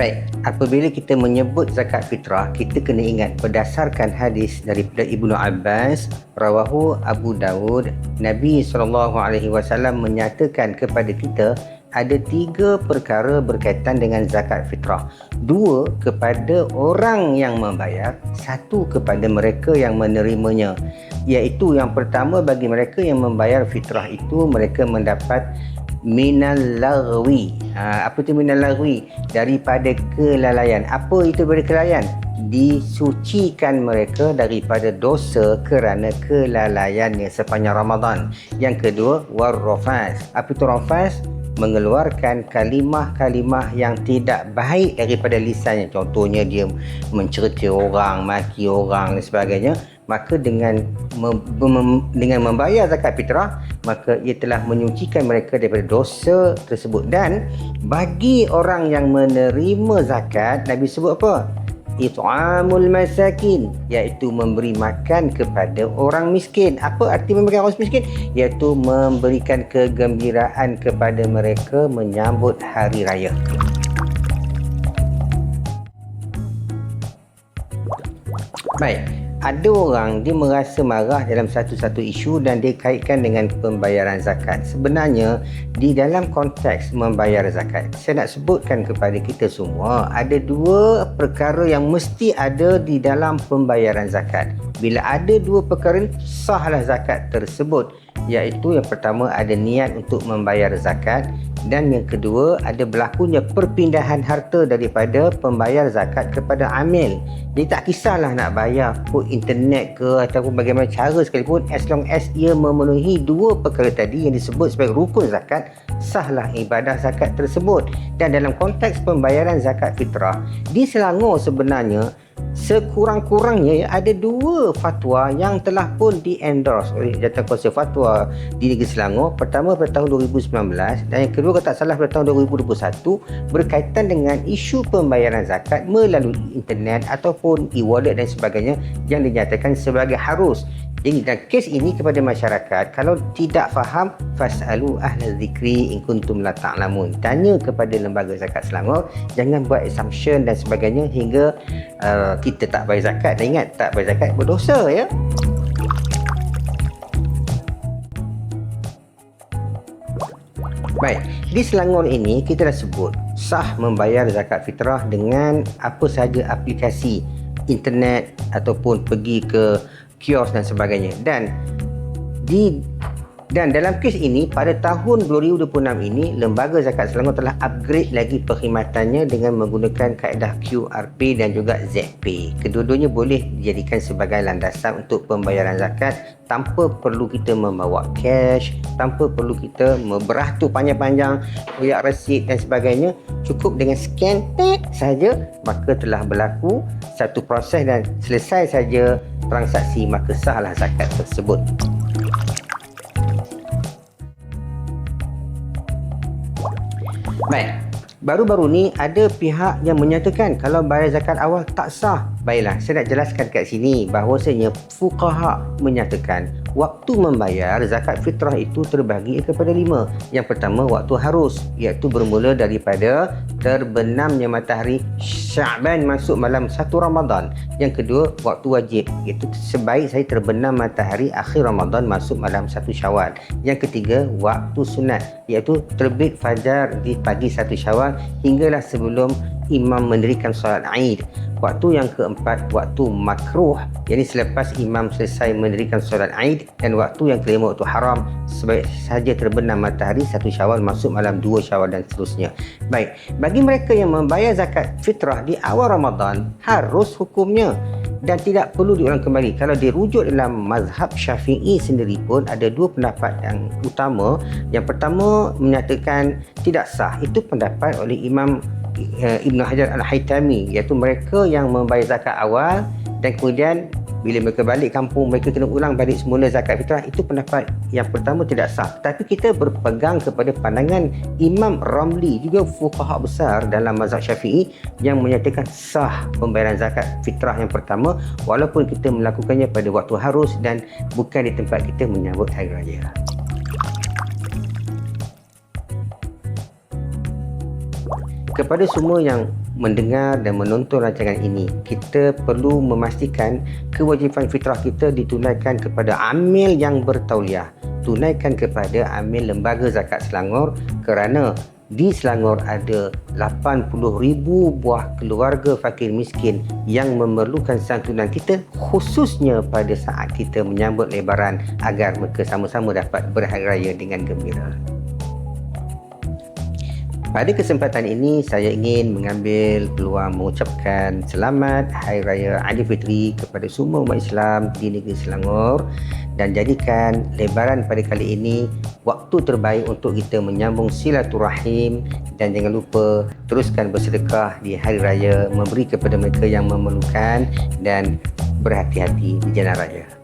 Baik, apabila kita menyebut zakat fitrah, kita kena ingat berdasarkan hadis daripada Ibnu Abbas, rawahu Abu Dawud, Nabi SAW menyatakan kepada kita ada 3 perkara berkaitan dengan zakat fitrah. 2 kepada orang yang membayar, 1 kepada mereka yang menerimanya. Iaitu yang pertama, bagi mereka yang membayar fitrah itu mereka mendapat minal lagwi. Apa itu minal lagwi? Daripada kelalaian. Apa itu daripada kelalaian? Disucikan mereka daripada dosa kerana kelalaiannya sepanjang Ramadan. Yang kedua, warrafas. Apa itu rafas? Mengeluarkan kalimah-kalimah yang tidak baik daripada lisannya. Contohnya dia mencerita orang, maki orang dan sebagainya. Maka dengan membayar zakat fitrah, maka ia telah menyucikan mereka daripada dosa tersebut. Dan bagi orang yang menerima zakat, Nabi sebut apa? It'amul masakin, iaitu memberi makan kepada orang miskin. Apa arti memberikan orang miskin? Iaitu memberikan kegembiraan kepada mereka menyambut hari raya. Baik, ada orang dia merasa marah dalam satu-satu isu dan dia kaitkan dengan pembayaran zakat. Sebenarnya di dalam konteks membayar zakat, saya nak sebutkan kepada kita semua ada 2 perkara yang mesti ada di dalam pembayaran zakat. Bila ada 2 perkara, sahlah zakat tersebut. Iaitu yang pertama, ada niat untuk membayar zakat, dan yang kedua, ada berlakunya perpindahan harta daripada pembayar zakat kepada amil. Jadi tak kisahlah nak bayar pun internet ke ataupun bagaimana cara sekalipun, as long as ia memenuhi 2 perkara tadi yang disebut sebagai rukun zakat, sahlah ibadah zakat tersebut. Dan dalam konteks pembayaran zakat fitrah di Selangor sebenarnya sekurang-kurangnya ada 2 fatwa yang telah pun di-endorse oleh Jawatankuasa Fatwa di Negeri Selangor. Pertama pada tahun 2019 dan yang kedua, kalau tak salah, pada tahun 2021, berkaitan dengan isu pembayaran zakat melalui internet ataupun e-wallet dan sebagainya yang dinyatakan sebagai harus. Jadi dalam kes ini kepada masyarakat, kalau tidak faham, fas'alu ahla zikri in kuntum la ta'lamun. Tanya kepada lembaga zakat Selangor, jangan buat assumption dan sebagainya hingga kita tak bayar zakat. Dan ingat, tak bayar zakat berdosa, ya. Baik, di Selangor ini kita dah sebut sah membayar zakat fitrah dengan apa sahaja aplikasi internet ataupun pergi ke kios dan sebagainya. Dan dalam kes ini pada tahun 2026 ini, Lembaga Zakat Selangor telah upgrade lagi perkhidmatannya dengan menggunakan kaedah QRP dan juga ZP. Kedua-duanya boleh dijadikan sebagai landasan untuk pembayaran zakat tanpa perlu kita membawa cash, tanpa perlu kita beratur panjang-panjang, koyak resit dan sebagainya. Cukup dengan scan saja, maka telah berlaku satu proses dan selesai saja transaksi, maka sahlah zakat tersebut. Baik, baru-baru ni ada pihak yang menyatakan kalau bayar zakat awal tak sah. Baiklah, saya nak jelaskan kat sini bahawasanya fuqaha menyatakan waktu membayar zakat fitrah itu terbagi kepada 5. Yang pertama, waktu harus, iaitu bermula daripada terbenamnya matahari Sya'ban masuk malam 1 Ramadan. Yang kedua, waktu wajib, iaitu sebaik saya terbenam matahari akhir Ramadan masuk malam 1 Syawal. Yang ketiga, waktu sunat, iaitu terbit fajar di pagi 1 Syawal hinggalah sebelum imam mendirikan solat Aid. Waktu yang keempat, waktu makruh, jadi selepas imam selesai mendirikan solat Aid. Dan waktu yang kelima, waktu haram, sebaik sahaja terbenam matahari 1 Syawal masuk malam 2 Syawal dan seterusnya. Baik, bagi mereka yang membayar zakat fitrah di awal Ramadan, harus hukumnya dan tidak perlu diulang kembali. Kalau dirujuk dalam mazhab Syafi'i sendiri pun ada 2 pendapat yang utama. Yang pertama menyatakan tidak sah. Itu pendapat oleh Imam Ibn Hajar Al-Haytami, iaitu mereka yang membayar zakat awal dan kemudian bila mereka balik kampung mereka kena ulang balik semula zakat fitrah. Itu pendapat yang pertama tidak sah. Tapi kita berpegang kepada pandangan Imam Ramli, juga fuqaha besar dalam mazhab Syafi'i, yang menyatakan sah pembayaran zakat fitrah yang pertama walaupun kita melakukannya pada waktu harus dan bukan di tempat kita menyambut hari raya. Kepada semua yang mendengar dan menonton rancangan ini. Kita perlu memastikan kewajipan fitrah kita ditunaikan kepada amil yang bertauliah. Tunaikan kepada amil lembaga zakat Selangor, kerana di Selangor ada 80,000 buah keluarga fakir miskin yang memerlukan santunan kita, khususnya pada saat kita menyambut Lebaran, agar mereka sama-sama dapat berhari raya dengan gembira. Pada kesempatan ini, saya ingin mengambil peluang mengucapkan selamat Hari Raya Aidilfitri kepada semua umat Islam di negeri Selangor, dan jadikan Lebaran pada kali ini waktu terbaik untuk kita menyambung silaturahim, dan jangan lupa teruskan bersedekah di Hari Raya, memberi kepada mereka yang memerlukan, dan berhati-hati di jalan raya.